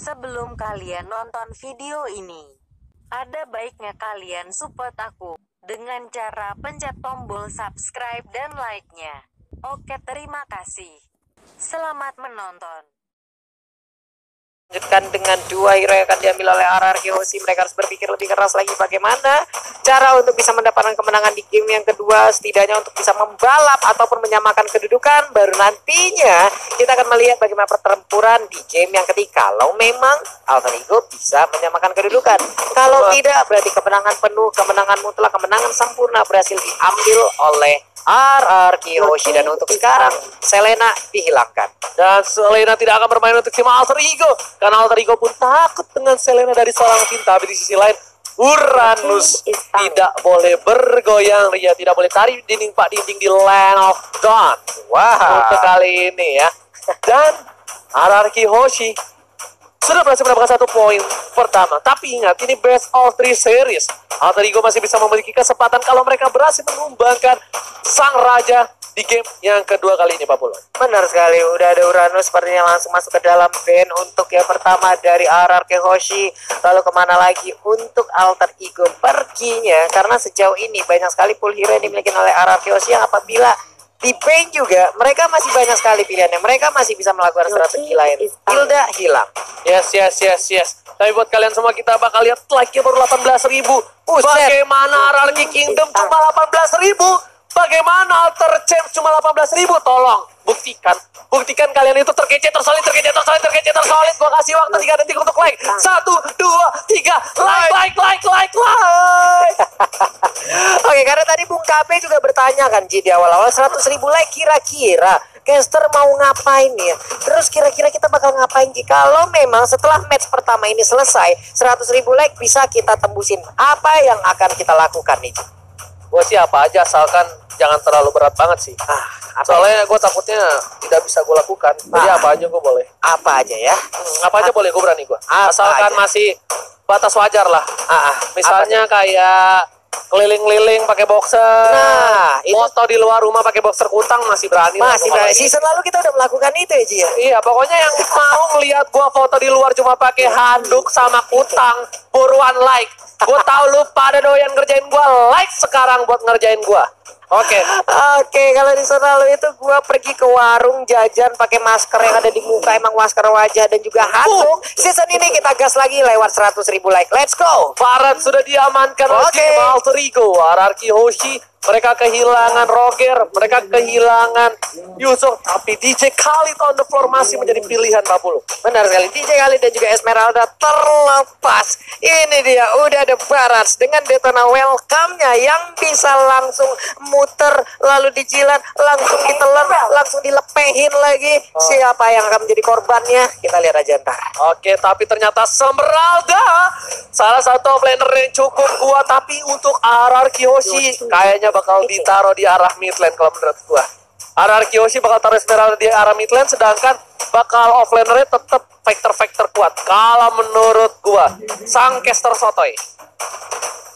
Sebelum kalian nonton video ini, ada baiknya kalian support aku dengan cara pencet tombol subscribe dan like-nya. Oke, terima kasih. Selamat menonton. Lanjutkan dengan dua hero yang akan diambil oleh RRQ Hoshi. Mereka harus berpikir lebih keras lagi bagaimana cara untuk bisa mendapatkan kemenangan di game yang kedua, setidaknya untuk bisa membalap ataupun menyamakan kedudukan. Baru nantinya kita akan melihat bagaimana pertempuran di game yang ketiga. Kalau memang Alter Ego bisa menyamakan kedudukan, kalau tidak berarti kemenangan penuh, kemenangan mutlak, kemenangan sempurna berhasil diambil oleh RRQ Hoshi. Dan untuk sekarang Selena dihilangkan, dan Selena tidak akan bermain untuk tim Alter Ego karena Alter Ego pun takut dengan Selena dari seorang tim. Tapi di sisi lain Uranus tidak boleh bergoyang, dia tidak boleh tarik dinding pak dinding di Land of Dawn. Wah, Untuk kali ini ya. Dan RRQ Hoshi sudah berhasil mendapatkan 1 poin pertama. Tapi ingat, ini best of 3 series. Alter Ego masih bisa memiliki kesempatan kalau mereka berhasil menumbangkan sang raja di game yang kedua kali ini, Pak Pulo. benar sekali. Udah ada Uranus sepertinya langsung masuk ke dalam band untuk yang pertama dari RRQ Hoshi. Lalu kemana lagi untuk Alter Ego perginya? Karena sejauh ini banyak sekali full hero yang dimiliki oleh RRQ Hoshi yang apabila di band juga mereka masih banyak sekali pilihannya. Mereka masih bisa melakukan strategi lain. Hilda hilang. Yes. Tapi buat kalian semua, kita bakal lihat like-nya baru 18.000. Buset. Bagaimana RRQ Kingdom cuma 18.000? Bagaimana Alter Champs cuma 18.000? Tolong buktikan kalian itu terkece, tersolid. Gua kasih waktu 3 detik untuk like. 1, 2, 3, like. Oke, karena tadi Bung KB juga bertanya kan Ji, di awal-awal 100.000 like kira-kira caster mau ngapain ya? Terus kira-kira kita bakal ngapain Ji? Kalau memang setelah match pertama ini selesai 100.000 like bisa kita tembusin, apa yang akan kita lakukan nih Ji? Gue sih apa aja, asalkan jangan terlalu berat banget sih. Soalnya gue takutnya tidak bisa gue lakukan. Jadi apa aja gue boleh. Apa aja ya? Apa aja boleh, gue berani gue. Apa Asalkan aja? masih batas wajar lah. Misalnya apa kayak keliling-keliling pakai boxer. Nah, itu moto di luar rumah pakai boxer kutang masih berani. lah masih gua berani. lagi. Season lalu kita udah melakukan itu ya Ji ya? Iya, pokoknya yang mau ngelihat gua foto di luar cuma pakai handuk sama kutang, buruan like. Gua tahu lu pada doyan ngerjain gua, like sekarang buat ngerjain gua. Oke. Oke, kalau di sana lalu itu gua pergi ke warung jajan pakai masker yang ada di muka, emang masker wajah dan juga handuk. Season ini kita gas lagi lewat 100.000 like. Let's go. Barat sudah diamankan oleh Oke. tim Alter Ego. RRQ Hoshi, mereka kehilangan Roger, mereka kehilangan Yusuf, tapi DJ Khalid on the floor masih menjadi pilihan Pak Pulu. Benar sekali, DJ Khalid dan juga Esmeralda terlepas. Ini dia, udah ada Barat dengan Daytona welcome-nya yang bisa langsung muter, lalu dijilat, langsung ditelan, langsung dilepehin lagi. Siapa yang akan menjadi korbannya? Kita lihat aja ntar. Oke, tapi ternyata Esmeralda salah satu offlaner yang cukup kuat, tapi untuk RRQ Hoshi kayaknya bakal ditaruh di arah mid lane kalau menurut gua. RRQ Hoshi bakal taruh Esmeralda di arah mid lane, sedangkan bakal offlanernya tetap factor kuat. Kalau menurut gua, sang caster sotoy.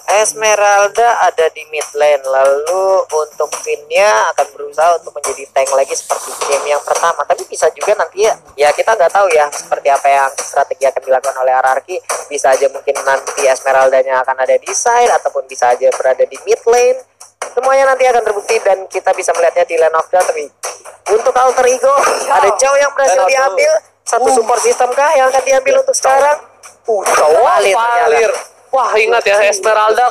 Esmeralda ada di mid lane, lalu untuk Finnya akan berusaha untuk menjadi tank lagi seperti game yang pertama. Tapi bisa juga nanti ya kita nggak tahu ya seperti apa yang strategi akan dilakukan oleh RRQ. Bisa aja mungkin nanti Esmeraldanya akan ada di side ataupun bisa aja berada di mid lane. Semuanya nanti akan terbukti dan kita bisa melihatnya di Land of Dawn. Tapi untuk Alter Ego ada Chow yang berhasil diambil. Satu support system kah yang akan diambil untuk sekarang? Valir ternyata. Valir. Wah, ingat ya, Esmeralda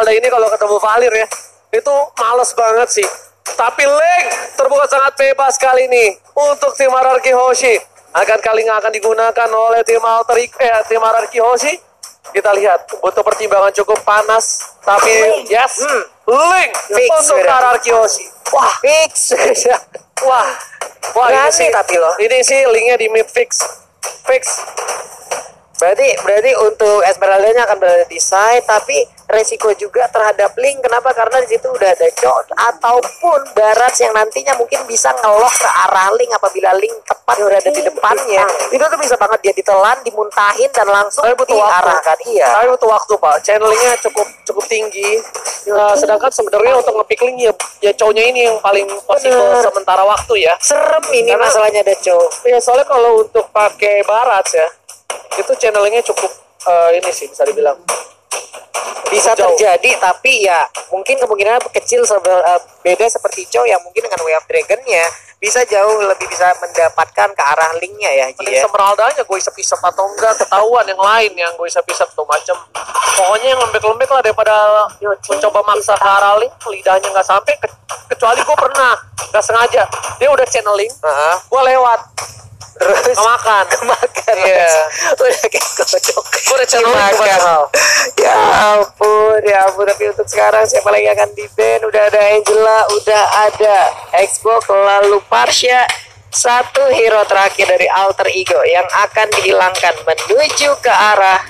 ini kalau ketemu Valir ya, itu males banget sih. Tapi lane terbuka sangat bebas kali ini untuk tim RRQ Hoshi. Kali akan digunakan oleh tim tim RRQ Hoshi. Kita lihat, butuh pertimbangan cukup panas. Tapi yes, lane Fix untuk sudah. RRQ Hoshi. Wah, Fix. wah ini Berani sih, tapi loh. ini sih linknya di mid fix. Berarti untuk Esmeraldanya akan berada di side, tapi resiko juga terhadap Link. Kenapa? Karena di situ udah ada Chow ataupun Barat yang nantinya mungkin bisa ngelok ke arah Link apabila Link tepat berada di depannya. Itu tuh bisa banget dia ditelan, dimuntahin dan langsung Tapi butuh diarahkan. Iya. Tapi butuh waktu Pak, channelingnya cukup tinggi. Sedangkan sebenarnya untuk nge-pick Link ya Chow-nya ini yang paling possible sementara waktu ya. Serem ini Karena- masalahnya ada Chow. Ya soalnya kalau untuk pakai Barat ya, itu channelingnya cukup ini sih bisa dibilang Bisa jauh. terjadi, tapi ya mungkin kemungkinan kecil beda seperti Chow yang mungkin dengan Way of Dragon-nya bisa jauh lebih bisa mendapatkan ke arah linknya ya Ji Mending ya. Semeraldanya gue isep-isep atau enggak ketahuan yang lain yang gue isep-isep tuh macam pokoknya yang lembek-lembek lah daripada mencoba maksa ke arah link lidahnya nggak sampai kecuali gue pernah nggak sengaja dia udah channeling Heeh. gue lewat Terus kemakan kemakan. Iya. Udah kayak kodok. gue udah channeling Dimakan. padahal Ya ampun, tapi untuk sekarang siapa lagi akan di ban? Udah ada Angela, udah ada Xbox, lalu Parsha. Satu hero terakhir dari Alter Ego yang akan dihilangkan menuju ke arah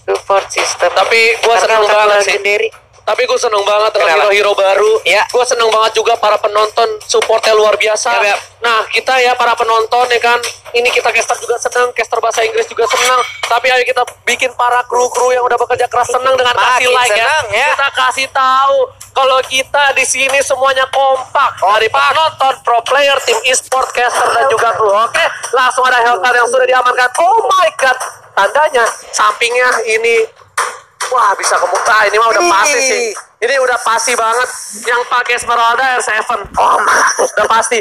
support system. tapi gue seneng banget sih Legendary. tapi gue seneng banget dengan Kenapa? hero-hero baru Ya. gue seneng banget juga para penonton supportnya luar biasa Ya, ya. nah kita ya para penonton ya kan ini kita caster juga senang caster bahasa Inggris juga senang tapi ayo kita bikin para kru-kru yang udah bekerja keras senang dengan kasih Makin like senang, ya. kita kasih tahu kalau kita di sini semuanya kompak dari penonton pro player tim e-sport caster dan juga kru oke langsung ada Hellcat yang sudah diamankan oh my god tandanya sampingnya ini wah bisa kemuka ini mah udah pasti sih ini udah pasti banget yang pakai Esmeralda R7 oh udah pasti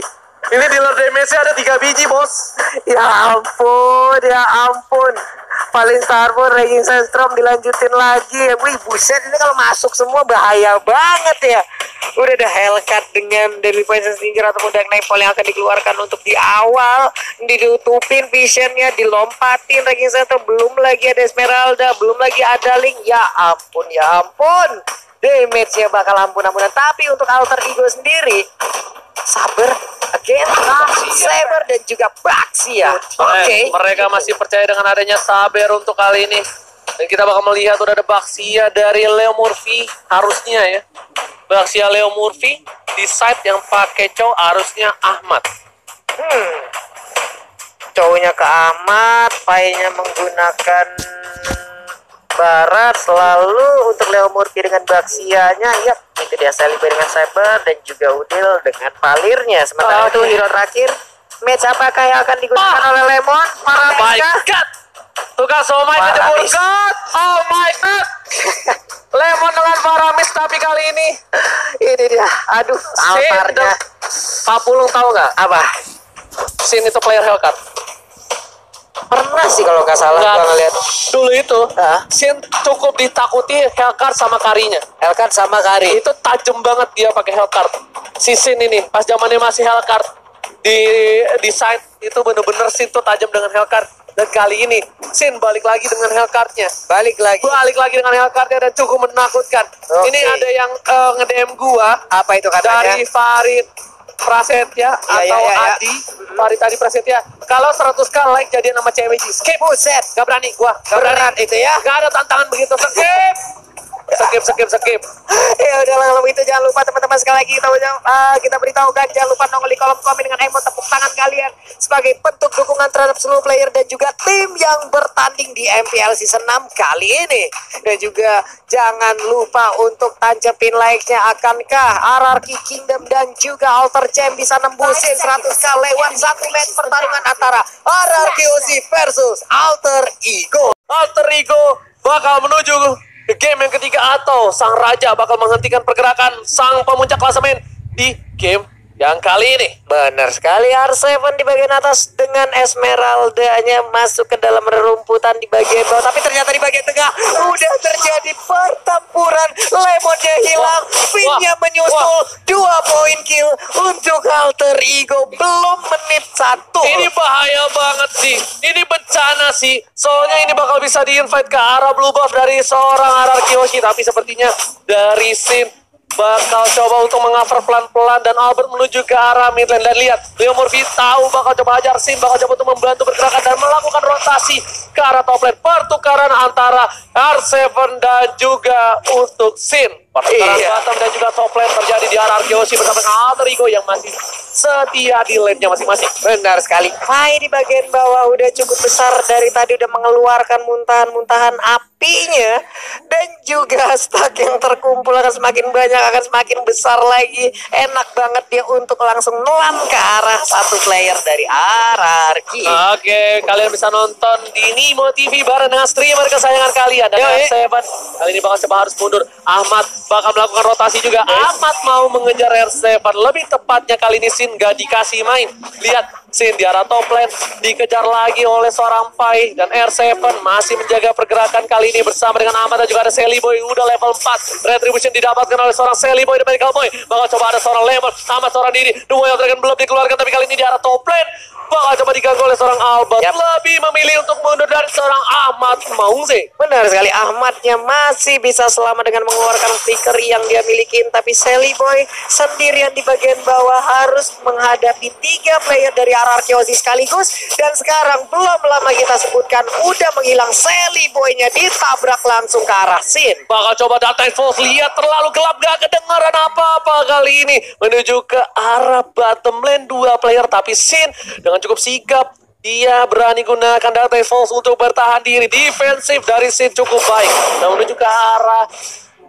ini dealer damage-nya ada 3 biji bos Ya ampun. Paling Starboard, Raging Sandstorm dilanjutin lagi. Wih, buset, ini kalau masuk semua bahaya banget ya. Udah ada Hellcat dengan Deadly Poison Stinger ataupun Dark Nightfall yang akan dikeluarkan untuk di awal. Ditutupin visionnya, dilompatin Raging Sandstorm. Belum lagi ada Esmeralda, belum lagi ada Link. Ya ampun. Damage-nya bakal ampun-ampunan. Tapi untuk Alter Ego sendiri, Saber, again, Saber dan juga Baxia. Oke. mereka masih percaya dengan adanya Saber untuk kali ini dan kita bakal melihat udah ada Baxia dari Leo Murphy harusnya ya Baxia Leo Murphy di side yang pakai Chow harusnya Ahmad Cowoknya ke Ahmad, Pai-nya menggunakan Barat, lalu untuk Leo Murphy dengan Baxianya, ya itu dia Saliba dengan Saber dan juga Udil dengan Palirnya. Sementara itu hero terakhir, match apakah yang akan digunakan oleh Lemon? oh my god tukang somai kejebur Paramis. god oh my god Lemon dengan Paramis tapi kali ini Ini dia, aduh, altarnya. Pak Pulung tahu nggak Apa? Sin itu player Hellcat Pernah sih kalau nggak salah Nggak. gua ngeliat dulu itu Hah? Sin cukup ditakuti Hellcat sama Karinya Hellcat sama Kari. itu tajam banget dia pakai Hellcard si Sin ini pas zamannya masih Hellcard di side itu bener-bener Sin tuh tajam dengan Hellcard dan kali ini Sin balik lagi dengan Hellcardnya Balik lagi. dengan Hellcardnya dan cukup menakutkan Oke. ini ada yang nge-DM gua Apa itu katanya? dari Farid Prasetya atau ya. Adi Farid Adi Prasetya kalau 100k like jadian sama cewek Ji. Skip Buset. gak berani gua gak berani Beneran itu ya? gak ada tantangan begitu skip Ya udah kalau itu jangan lupa teman-teman sekali lagi kita beritahukan jangan lupa nongol di kolom komen dengan emote tepuk tangan kalian sebagai bentuk dukungan terhadap seluruh player dan juga tim yang bertanding di MPL Season 6 kali ini. Dan juga jangan lupa untuk tancepin like-nya. Akankah RRQ Kingdom dan juga Alter Champ bisa nembusin 100k lewat satu match pertarungan antara RRQ versus Alter Ego? Alter Ego bakal menuju ke game yang ketiga atau sang raja bakal menghentikan pergerakan sang pemuncak klasemen di game yang kali ini. Benar sekali, R7 di bagian atas dengan Esmeraldanya masuk ke dalam rerumputan di bagian bawah. Tapi ternyata di bagian tengah udah terjadi pertempuran. Lemonnya hilang, pinnya menyusul. 2 poin kill untuk Alter Ego. Belum menit 1. Ini bahaya banget sih. Ini bencana sih. Soalnya ini bakal bisa di-invite ke arah blue buff dari seorang RRQ Hoshi. Tapi sepertinya dari Sin bakal coba untuk mengcover pelan-pelan dan Albert menuju ke arah mid lane. Dan lihat, Leo Murphy tahu bakal coba ajar Sin, bakal coba untuk membantu pergerakan dan melakukan rotasi ke arah top lane. Pertukaran antara R7 dan juga untuk Sin. Pertukaran bottom dan juga top lane terjadi di arah Arkeoshi bersama dengan Alter Ego yang masih setia di lane-nya masing-masing. Benar sekali. Pai di bagian bawah udah cukup besar dari tadi, udah mengeluarkan muntahan-muntahan api HP-nya dan juga stack yang terkumpul akan semakin banyak, akan semakin besar lagi. Enak banget dia untuk langsung nelan ke arah satu player dari RRQ. Oke, kalian bisa nonton di Nimo TV bareng dengan streamer kesayangan kalian. Dan R7 kali ini bakal coba harus mundur. Ahmad bakal melakukan rotasi juga. Ahmad mau mengejar R7. Lebih tepatnya kali ini Sin gak dikasih main. Lihat Sin di arah top lane dikejar lagi oleh seorang Pai. Dan R7 masih menjaga pergerakan kali ini bersama dengan Ahmad. Dan juga ada Sally Boy udah level 4. Retribution didapatkan oleh seorang Sally Boy dan Medical Boy. Bakal coba ada seorang Lemon sama seorang Didi. Dua yang Dragon belum dikeluarkan, tapi kali ini di arah top lane bakal coba diganggu oleh seorang Albert. Lebih memilih untuk mundur dari seorang Ahmad Maungze. Benar sekali, Ahmadnya masih bisa selamat dengan mengeluarkan flicker yang dia milikin. Tapi Sally Boy sendirian di bagian bawah harus menghadapi 3 player dari RRQ sekaligus. Dan sekarang belum lama kita sebutkan udah menghilang Sally Boy-nya, ditabrak langsung ke arah Sin. Bakal coba datang Force, lihat terlalu gelap gak kedengaran apa-apa kali ini. Menuju ke arah bottom lane 2 player, tapi Sin dengan cukup sigap. Dia berani gunakan Data Force untuk bertahan diri. Defensif dari Sin cukup baik. Nah, menuju ke arah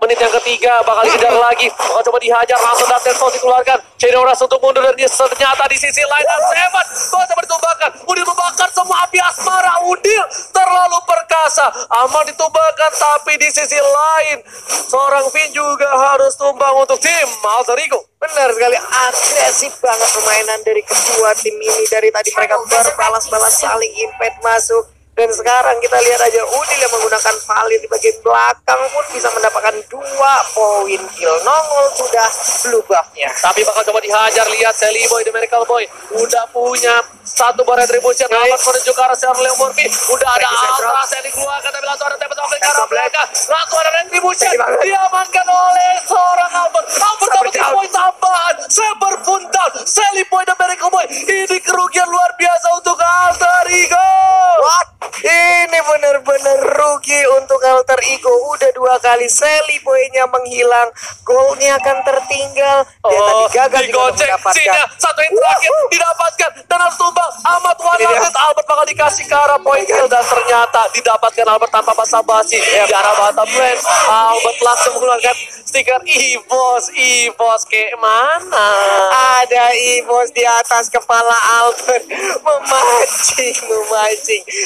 menit yang ketiga bakal dikejar lagi. Bakal coba dihajar, langsung Data Force dikeluarkan. Chenoras untuk mundur dan dia ternyata di sisi lain. Dan Seven bakal coba ditumbangkan. Udil membakar semua api asmara. Udil terlalu perkasa. Aman ditumbangkan, tapi di sisi lain seorang Finn juga harus tumbang untuk tim Alter Ego. Benar sekali, agresif banget permainan dari kedua tim ini. Dari tadi mereka berbalas-balas saling impact masuk. Dan sekarang kita lihat aja Udil yang menggunakan Valir di bagian belakang pun bisa mendapatkan 2 poin kill. Nongol sudah blue buff-nya. Tapi bakal coba dihajar, lihat Sally Boy, The Miracle Boy udah punya 1 bar retribution. Amat menuju ke arah Sir Leo Murphy. Udah ada Ultras yang dikeluarkan, tapi langsung ada tempat ke arah belakang. Langsung ada retribution, diamankan oleh seorang Albert. Albert dapat poin tambahan. Saber pun down. Sally Boy, The Miracle Boy. Ini kerugian luar biasa untuk Alter Ego. What? Ini benar-benar rugi untuk Alter Ego. Udah 2 kali Sally Boy-nya menghilang. Golnya akan tertinggal. Dia tadi gagal juga mendapatkan. Satu yang terakhir didapatkan dan harus tumbang. Ahmad Wanardet. Albert bakal dikasih ke arah point kill dan ternyata didapatkan Albert tanpa basa-basi di arah bottom lane. Albert langsung mengeluarkan stiker EVOS ke mana? Ada EVOS di atas kepala Albert memancing.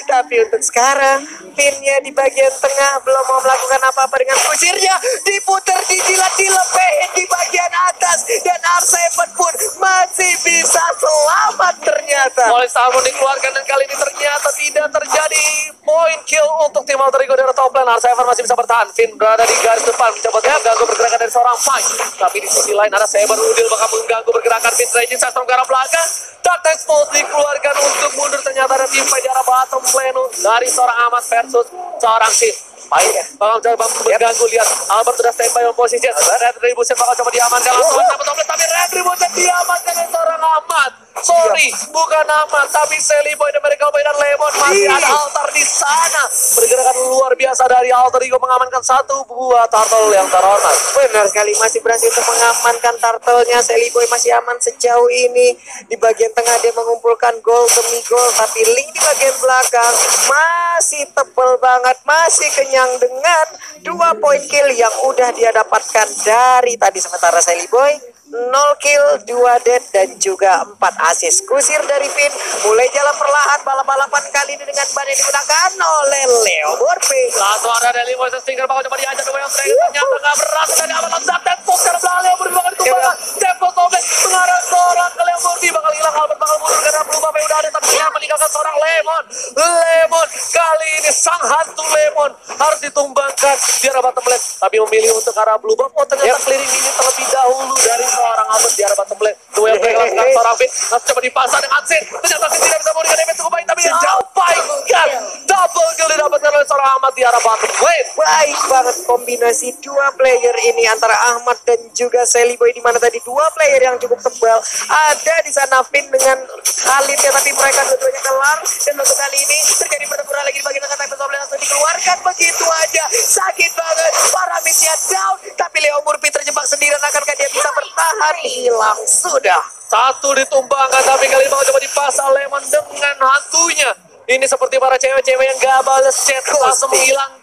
Tapi untuk sekarang pinnya di bagian tengah belum mau melakukan apa-apa dengan kusirnya. Diputer, dijilat, dilepehin di bagian atas. Dan R7 pun masih bisa selamat ternyata. Oleh Salmon dikeluarkan dan kali ini ternyata tidak terjadi point kill untuk tim Alter Ego dari top lane. R7 masih bisa bertahan. Finn berada di garis depan mencoba mengganggu pergerakan dari seorang Fight. Tapi di sisi lain ada Saber. Udil bakal mengganggu pergerakan Finn. Raging Sastra ke arah belakang. Dark Expose dikeluarkan untuk mundur. Ternyata ada tim di arah bottom lane dari seorang Ahmad versus seorang Sin. Baik, bakal coba mengganggu. Lihat Albert sudah standby on position. Retribution bakal coba diamankan langsung sama top lane, tapi Retribution diamankan oleh seorang Ahmad. Sorry, bukan Ahmad, tapi Sally Boy, The Miracle Boy dan Lemon. Masih ada Altar di sana. Pergerakan luar biasa dari Alter Ego mengamankan 1 buah turtle yang terhormat. Benar sekali, masih berhasil untuk mengamankan turtle-nya. Sally Boy masih aman sejauh ini. Di bagian tengah dia mengumpulkan gol demi gol, tapi Link di bagian belakang masih tebel banget, masih kenyang dengan 2 poin kill yang udah dia dapatkan dari tadi. Sementara Sally Boy 0 kill, 2 dead, dan juga 4 assist. Kusir dari Finn mulai jalan perlahan. Balap-balapan kali ini dengan ban yang digunakan oleh Leo Murphy. Langsung ada dari Moises Stinger bakal coba dihajar dengan Dragon. Ternyata gak berhasil dari awal langsung Tempo karena belakang Leo Murphy bakal ditumbangkan. Tempo sobek mengarah seorang ke Leo Murphy. Bakal hilang, Albert bakal mundur karena belum apa yang udah ada. Tapi dia meninggalkan seorang Lemon. Lemon kali ini sang hantu Lemon harus ditumbangkan di arah bottom lane. Tapi memilih untuk arah blue buff. Oh ternyata clearing ini terlebih dahulu dari seorang Albert di arah bottom lane. Dua yang lakukan seorang Finn. Langsung coba dipasang dengan Sin. Ternyata Sin tidak bisa memberikan damage cukup baik. Tapi oh my god, double kill didapatkan oleh seorang Ahmad di arah bottom lane. Baik banget kombinasi 2 player ini antara Ahmad dan juga Sally Boy, di mana tadi 2 player yang cukup tebal. Ada di sana Finn dengan Khalid ya, tapi mereka dua-duanya kelar. Dan untuk kali ini terjadi pertempuran lagi di bagian tengah. Tapi Soblin langsung dikeluarkan begitu aja. Sakit banget. Paramisnya down. Tapi Leo Murphy terjebak sendirian. Akankah dia bisa bertahan? Hilang sudah. Satu ditumbangkan, tapi kali ini bakal coba dipasang Lemon dengan hantunya. Ini seperti para cewek-cewek yang gak bales chat, langsung menghilang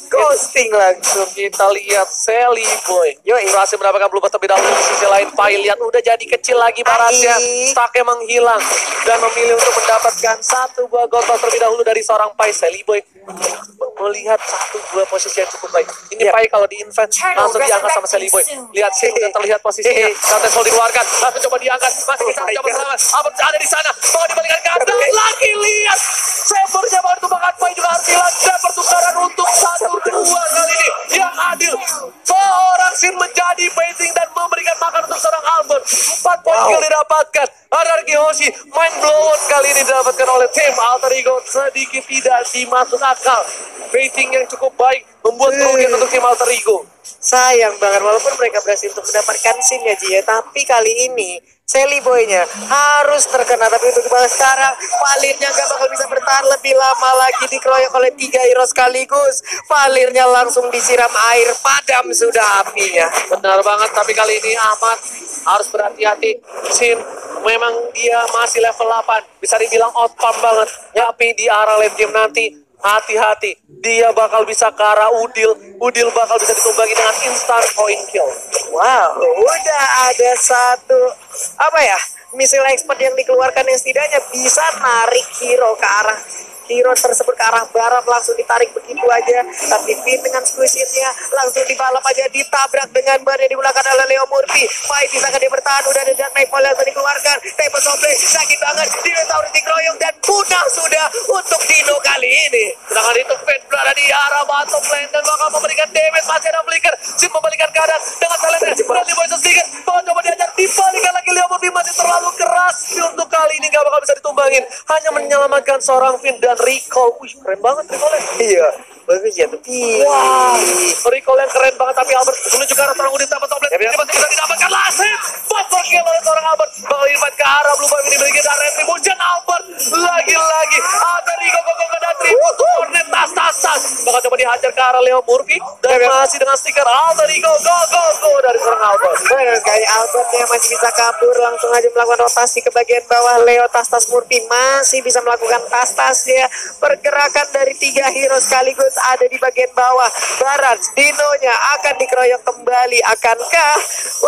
Ghosting langsung. Kita lihat Sally Boy Yoi. berhasil mendapatkan blue terlebih dahulu. Di sisi lain Pai lihat udah jadi kecil lagi Barasnya. Stucknya menghilang dan memilih untuk mendapatkan satu buah gold ball terlebih dahulu dari seorang Pai. Sally Boy melihat satu buah posisi yang cukup baik. Ini Pai kalau di invent langsung diangkat sama Sally Boy. Lihat sih udah terlihat posisinya. Santai Sol dikeluarkan, langsung coba diangkat. Masih bisa coba selamat. Albert ada di sana. Mau dibalikan ke atas lagi, lihat. Sabernya baru tumbangkan Pai juga harus hilang. Dan pertukaran untuk 1-2 kali ini yang adil. Seorang Sin menjadi baiting dan memberikan makan untuk seorang Albert. 4 poin kill didapatkan. RRQ Hoshi mind blown kali ini didapatkan oleh tim Alter Ego. Sedikit tidak dimasuk akal. Baiting yang cukup baik membuat kerugian untuk tim Alter Ego. Sayang banget walaupun mereka berhasil untuk mendapatkan scene ya Ji ya. Tapi kali ini Sally Boy-nya harus terkena. Tapi untuk dibalas sekarang Valirnya gak bakal bisa bertahan lebih lama lagi. Dikeroyok oleh 3 hero sekaligus. Valirnya langsung disiram air. Padam sudah apinya. Benar banget, tapi kali ini Ahmad harus berhati-hati. Sin memang dia masih level 8, bisa dibilang outpump banget. Tapi di arah late game nanti hati-hati, dia bakal bisa ke arah Udil bakal bisa ditumbangi dengan instant point kill. Wow, udah ada satu misil expert yang dikeluarkan yang setidaknya bisa narik hero tersebut ke arah barat, langsung ditarik begitu aja. Tapi Finn dengan squishy-nya langsung dibalap aja, ditabrak dengan ban yang digunakan oleh Leo Murphy. Fight bisa dia bertahan, udah ada Dark Nightfall yang dikeluarkan. Tempo Sombre sakit banget, Dinosaurus dikeroyok dan punah sudah untuk Dino kali ini. Sedangkan itu Finn berada di arah bottom lane dan bakal memberikan damage. Masih ada flicker, Sin membalikan keadaan dengan talentnya. Berarti Boy sedikit, coba diajar, dibalikan lagi. Leo Murphy masih terlalu keras. Untuk kali ini gak bakal bisa ditumbangin, hanya menyelamatkan seorang Finn dan recall. Wih, keren banget recallnya. Iya, bagus ya tapi. Wah, recall yang keren banget. Tapi Albert menuju ke arah seorang Udin tanpa toplet. Ini masih bisa didapatkan langsung. Botol kill oleh seorang Albert. Bakal invite ke arah Blue Buff ini berikan arah retribution. Albert lagi-lagi dari go dan tribut Hornet tas-tasan. Bakal coba dihajar ke arah Leo Murphy dan masih dengan stiker Alter Ego go dari seorang Albert. Benar sekali, Albertnya masih bisa kabur, langsung aja melakukan rotasi ke bagian bawah. Leo tas Murphy masih bisa melakukan tas-tasnya. Pergerakan dari 3 hero sekaligus ada di bagian bawah. Barat, Dinonya akan dikeroyok kembali. Akankah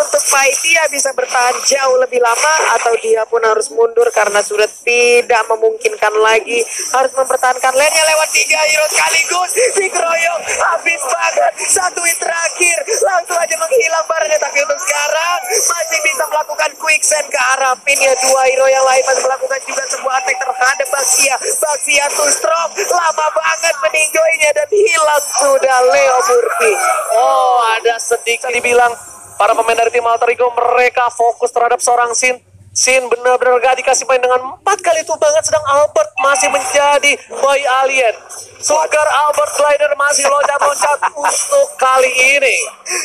untuk fight dia bisa bertahan jauh lebih lama, atau dia pun harus mundur karena sudah tidak memungkinkan lagi, harus mempertahankan lane-nya lewat 3 hero sekaligus. Dikeroyok habis banget. 1 hit terakhir langsung aja menghilang barangnya. Tapi untuk sekarang masih bisa melakukan quicksand ke arah pin ya. 2 hero yang lain masih melakukan juga sebuah attack terhadap Baxia too strong, lama banget meninjoinya dan hilang sudah Leo Murphy. Oh, ada sedikit dibilang para pemain dari tim Alter Ego mereka fokus terhadap seorang Sin. Sin benar-benar gak dikasih main dengan 4 kali banget, sedang Albert masih menjadi boy alien. Sugar Albert Glider masih loncat-loncat untuk kali ini.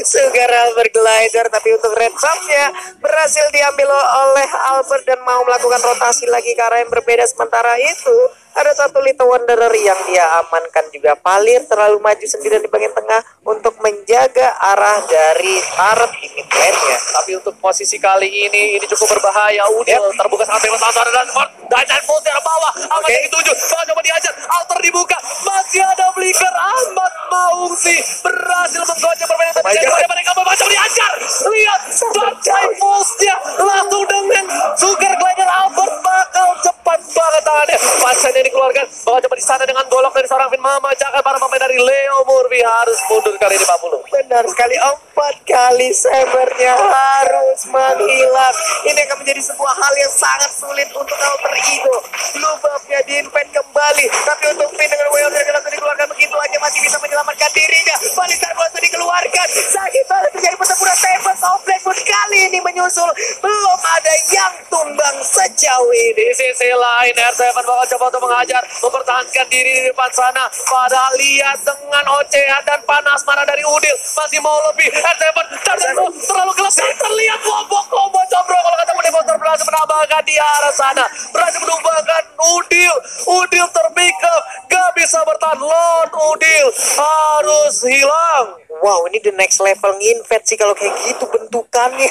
Sugar Albert Glider, tapi untuk red buff-nya berhasil diambil oleh Albert dan mau melakukan rotasi lagi ke arah yang berbeda. Sementara itu ada satu Little Wanderer yang dia amankan juga. Valir terlalu maju sendirian di bagian tengah untuk menjaga arah dari turret di mid lane-nya. Tapi untuk posisi kali ini cukup berbahaya. Udil terbuka sangat bebas, langsung ada dan full dari bawah. Amat yang dituju, coba dihajar, Alter dibuka, masih ada flicker. Ahmad Maungsi berhasil menggocek permainan terjadi pada mereka, macam dihajar. Lihat Dark Pulse-nya langsung dengan Sugar Glider. Albert bakal cepat banget tangannya. Pasnya dikeluarkan, bakal coba di sana dengan golok dari seorang Finn, memecahkan para pemain dari Leo Murphy harus mundur kali ini 40. Benar sekali, 4 kali sabernya harus menghilang. Ini akan menjadi sebuah hal yang sangat sulit untuk Alter Ego. Blue buff-nya di-invent kembali, tapi untuk Finn dengan Wildcard langsung dikeluarkan begitu aja, masih bisa menyelamatkan dirinya. Balikan langsung dikeluarkan, sakit banget terjadi pertempuran tembak. Outbreak pun kali ini menyusul, belum ada yang tumbang sejauh ini. Di sisi lain R7 bakal coba untuk mengajar, mempertahankan diri di depan sana. Padahal lihat dengan ocehan dan panas mana dari Udil, masih mau lebih. R7 terlalu gelap, terlihat combo combro. Kalau kata Monster berhasil menambahkan di arah sana, berhasil menumbangkan Udil terpick up, gak bisa bertahan. Lord Udil harus hilang. Wow, ini the next level nginvade sih kalau kayak gitu bentukannya.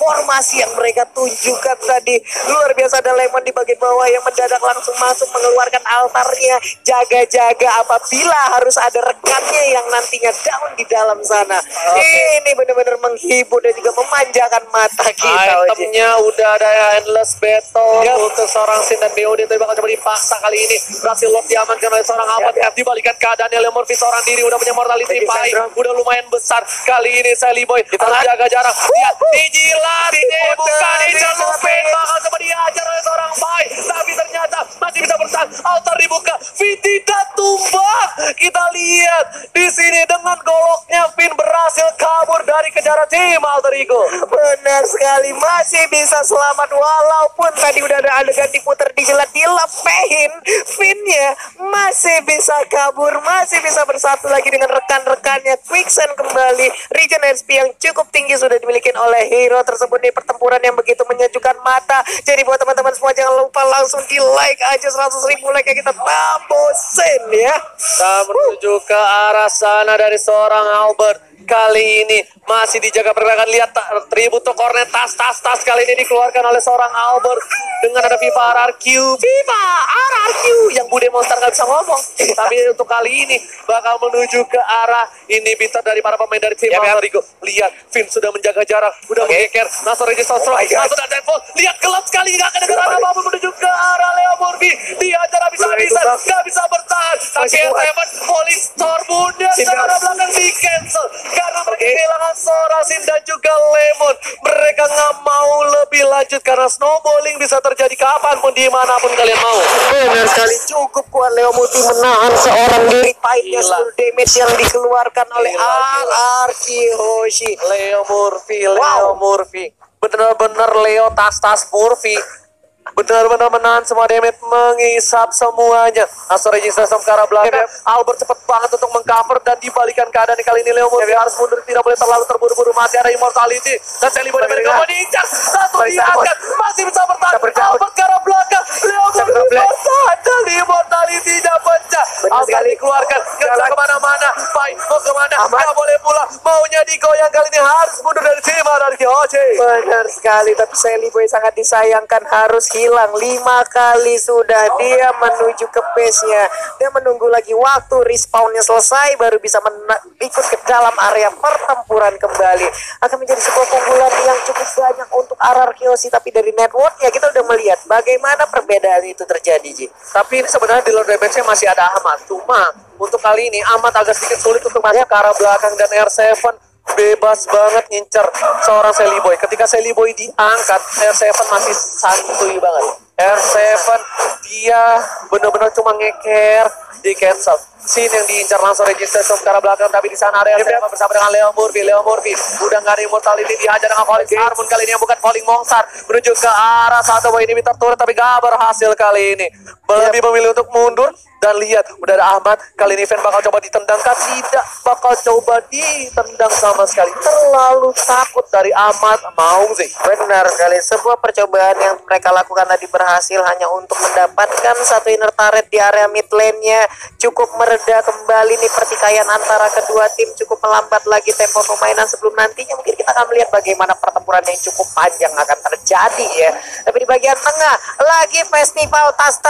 Formasi yang mereka tunjukkan tadi luar biasa. Ada Lemon di bagian bawah yang mendadak langsung masuk mengeluarkan altarnya. Jaga-jaga apabila harus ada rekannya yang nantinya down di dalam sana. Ini benar-benar menghibur dan juga memanjakan mata kita. Itemnya udah ada endless battle untuk seorang Sin dan BOD, tapi bakal coba dipaksa kali ini. Berhasil lock diamankan oleh seorang Ahmad. Dibalikan keadaannya Lemon V seorang diri udah punya mortality pahit, udah lumayan besar. Kali ini Sally Boy harus jaga jarak. Lihat dijilat, bukan dicelupin, bakal coba diajar oleh seorang Pai, tapi ternyata masih bisa bertahan. Altar dibuka, Finn tidak tumbang. Kita lihat di sini dengan goloknya Finn berhasil kabur dari kejaran tim Alter Ego. Benar sekali, masih bisa selamat walaupun tadi udah ada adegan diputer dijilat dilepehin. Finnya masih bisa kabur, masih bisa bersatu lagi dengan rekan-rekannya. Quicksand kembali, regen HP yang cukup tinggi sudah dimiliki oleh hero tersebut. Di pertempuran yang begitu menyejukkan mata. Jadi buat teman-teman semua jangan lupa langsung di like aja 100.000 like ya, kita tambosin ya. Kita menuju ke arah sana dari seorang Albert. Kali ini masih dijaga pergerakan. Lihat tribut to cornet, tas kali ini dikeluarkan oleh seorang Albert dengan ada Viva RRQ yang Bude Monster nggak bisa ngomong. Tapi untuk kali ini bakal menuju ke arah inhibitor dari para pemain dari tim Alter Ego. Lihat Finn sudah menjaga jarak, udah mengeker. Langsung Registration langsung dan Deadfall. Lihat gelap sekali, nggak kedengeran apapun menuju ke arah Leo Murphy. Diajar habis-habisan, nggak bisa bertahan. Tapi Evan Police Storm Bunda ke arah belakang di cancel karena mereka kehilangan seorang Sin dan juga Lemon. Mereka nggak mau lebih lanjut karena snowballing bisa terjadi kapanpun dimanapun kalian mau. Benar sekali, cukup kuat Leo Murphy menahan seorang diri. Pahitnya seluruh damage yang dikeluarkan oleh RRQ Hoshi. Leo Murphy benar-benar Leo tas Murphy benar-benar menahan semua damage, mengisap semuanya. Langsung Registration ke arah belakang. Albert cepet banget untuk mengcover dan dibalikan keadaan kali ini. Leo Murphy harus mundur, tidak boleh terlalu terburu-buru. Masih ada immortality dan Sally Boy mereka mau diincar. Satu diangkat, masih bisa bertahan. Albert ke arah belakang. Leo Murphy bertahan dan immortality-nya pecah. Albert dikeluarkan, ngejar kemana-mana. Pai mau kemana? Nggak boleh pulang. Maunya digoyang kali ini, harus mundur dari tim RRQ Hoshi. Benar sekali, tapi Sally Boy sangat disayangkan harus hilang 5 kali sudah. Dia menuju ke base-nya. Dia menunggu lagi waktu respawn-nya selesai baru bisa ikut ke dalam area pertempuran kembali. Akan menjadi sebuah keunggulan yang cukup banyak untuk RRQ Hoshi, tapi dari network ya kita udah melihat bagaimana perbedaan itu terjadi, Ji. Tapi ini sebenarnya di load damage-nya masih ada Ahmad. Cuma untuk kali ini Ahmad agak sedikit sulit untuk masuk ke arah belakang dan R7 bebas banget ngincer seorang Sally Boy. Ketika Sally Boy diangkat, R7 masih santuy banget. R7 dia benar-benar cuma ngeker, di cancel. Sin yang diincar langsung Registration ke arah belakang, tapi di sana ada R7 bersama dengan Leo Murphy udah nggak ada immortality, dihajar dengan Falling Harmon kali ini yang bukan Falling Mongsar, menuju ke arah satu boy inhibitor turret, tapi gak berhasil kali ini. Lebih memilih untuk mundur. Dan lihat, udah ada Ahmad. Kali ini Fen bakal coba ditendangkan. Tidak bakal coba ditendang sama sekali. Terlalu takut dari Ahmad. Mau sih. Benar sekali. Sebuah percobaan yang mereka lakukan tadi berhasil hanya untuk mendapatkan satu inner turret di area mid lane-nya. Cukup mereda kembali nih pertikaian antara kedua tim. Cukup melambat lagi tempo permainan sebelum nantinya mungkin kita akan melihat bagaimana pertempuran yang cukup panjang akan terjadi ya. Tapi di bagian tengah lagi festival tas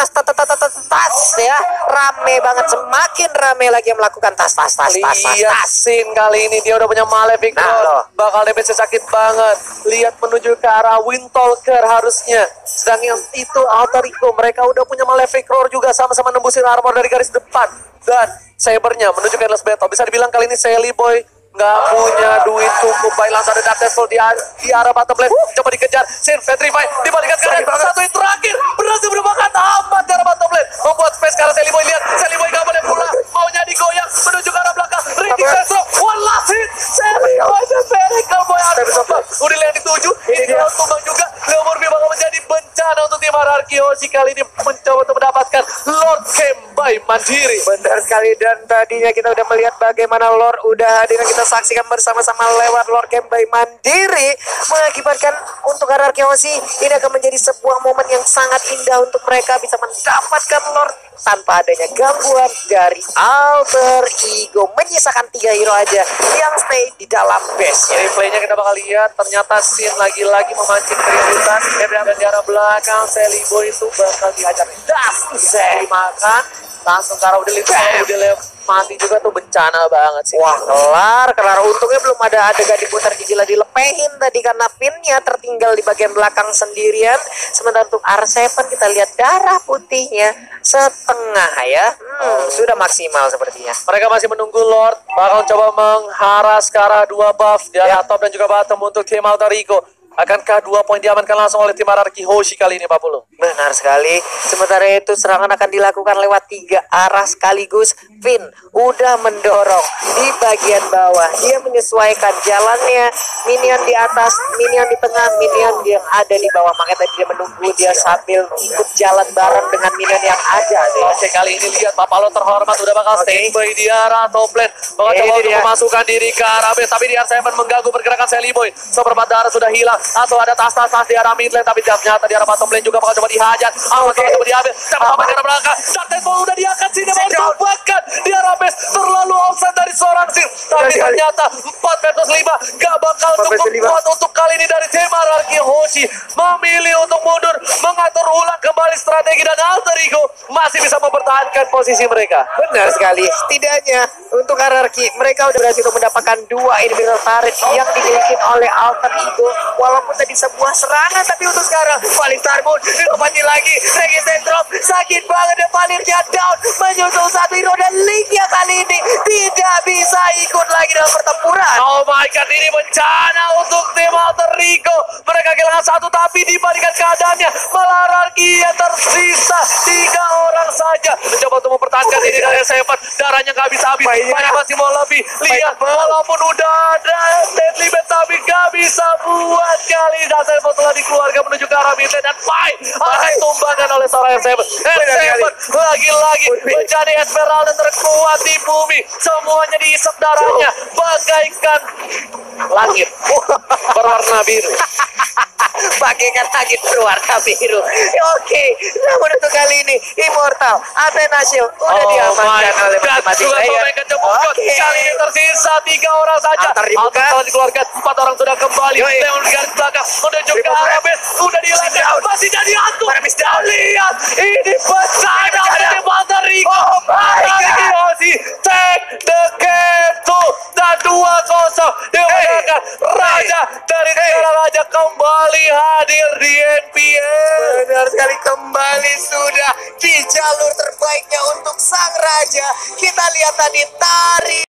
ya. Rame banget, semakin rame lagi yang melakukan tas. Lihat Sin kali ini dia udah punya Malefic Roar, bakal damage sakit banget. Lihat menuju ke arah Windtalker harusnya. Sedang yang itu Alter Ego mereka udah punya Malefic Roar juga, sama-sama nembusin armor dari garis depan. Dan Sabernya menuju ke Endless Battle. Bisa dibilang kali ini Sally Boy nggak punya duit cukup. Baik, langsung ada Dark Devil di arah bottom lane. Coba dikejar, Sin Petrify dibalikan kanan. Satu yang terakhir berhasil merupakan amat di arah bottom lane, membuat space karena Sally Boy. Lihat Sally Boy nggak boleh pulang, maunya digoyang menuju ke arah belakang. Ricky Castro one last hit. Sally Boy dan Miracle Boy udah yang dituju. Ini dia tumbang juga. Leo Murphy bakal menjadi bencana untuk tim RRQ Hoshi kali ini, mencoba untuk mendapatkan Lord Camp by Mandiri. Benar sekali, dan tadinya kita udah melihat bagaimana Lord udah hadir, kita saksikan bersama-sama lewat Lord Camp by Mandiri, mengakibatkan untuk RRQ Hoshi ini akan menjadi sebuah momen yang sangat indah untuk mereka bisa mendapatkan Lord tanpa adanya gangguan dari Alter Ego, menyisakan 3 hero aja yang stay di dalam base-nya. Replaynya kita bakal lihat, ternyata Sin lagi-lagi memancing keributan. Dan di arah belakang, Sally Boy itu bakal dihajar. Das, dimakan, langsung ke arah udah mati juga tuh, bencana banget sih. Wah, kelar. Untungnya belum ada adegan diputar gila dilepehin tadi karena pinnya tertinggal di bagian belakang sendirian. Sementara untuk R7 kita lihat darah putihnya setengah ya. Sudah maksimal sepertinya. Mereka masih menunggu Lord, bakal coba mengharas ke arah 2 buff di arah top dan juga bottom untuk tim Alter Ego. Akankah 2 poin diamankan langsung oleh tim RRQ Hoshi kali ini, Pak Pulu? Benar sekali. Sementara itu serangan akan dilakukan lewat 3 arah sekaligus. Finn udah mendorong di bagian bawah. Dia menyesuaikan jalannya. Minion di atas, minion di tengah, minion yang ada di bawah. Makanya tadi dia menunggu, dia sambil ikut jalan bareng dengan minion yang ada. Oke, kali ini lihat Pak Palo terhormat udah bakal standby di arah top lane. Bakal coba untuk memasukkan diri ke arah base, tapi di R7 mengganggu pergerakan Sally Boy. Seperempat darah sudah hilang. Atau ada tas-tas di arah mid lane, tapi ternyata di arah bottom lane juga bakal coba dihajar. Coba diambil, sampai ke arah belakang. Darkness Ball udah diangkat sini, bahkan di arah base terlalu offset dari seorang Sin. Tapi ternyata 4 versus 5 gak bakal cukup kuat untuk kali ini dari tim RRQ Hoshi. Memilih untuk mundur, mengatur ulang kembali strategi, dan Alter Ego masih bisa mempertahankan posisi mereka. Benar sekali. Setidaknya untuk RRQ mereka udah berhasil mendapatkan 2 inhibitor turret yang dimiliki oleh Alter Ego. Walaupun tadi sebuah serangan, tapi untuk sekarang Valir Starbone dilompat lagi. Resistance drop, sakit banget, dan Valirnya down. Menyusul 1 hero, dan Link-nya kali ini tidak bisa ikut lagi dalam pertempuran. Oh my god, ini bencana untuk tim Alter Ego. Mereka kehilangan 1, tapi dibandingkan keadaannya malah RRQ yang tersisa 3 orang saja. Mencoba untuk mempertahankan diri dari R7. Darahnya gak bisa habis, banyak masih mau lebih. Lihat, walaupun udah ada deadly bet, tapi gak bisa buat kali ini. Dan R7 telah dikeluarkan menuju ke arah mid lane, dan Pai akan ditumbangkan oleh seorang R7. R7 lagi-lagi menjadi Esmeralda terkuat di bumi. Semuanya diisap darahnya bagaikan langit berwarna biru. Bagaikan langit berwarna biru. Oke, namun untuk kali ini Immortal Athena Shield udah diamankan oleh masing-masing player. Kali ini tersisa 3 orang saja. Alter telah dikeluarkan, 4 orang sudah kembali. Leon di garis belakang menuju ke arah base, udah dihilangkan, masih jadi hantu. Lihat, ini bencana dari Alter Ego. Hoshi take the game to, dan 2-0 dimenangkan. Raja dari negara raja kembali hadir di NPL. Benar sekali, kembali sudah di jalur terbaiknya untuk sang raja. Kita lihat tadi tari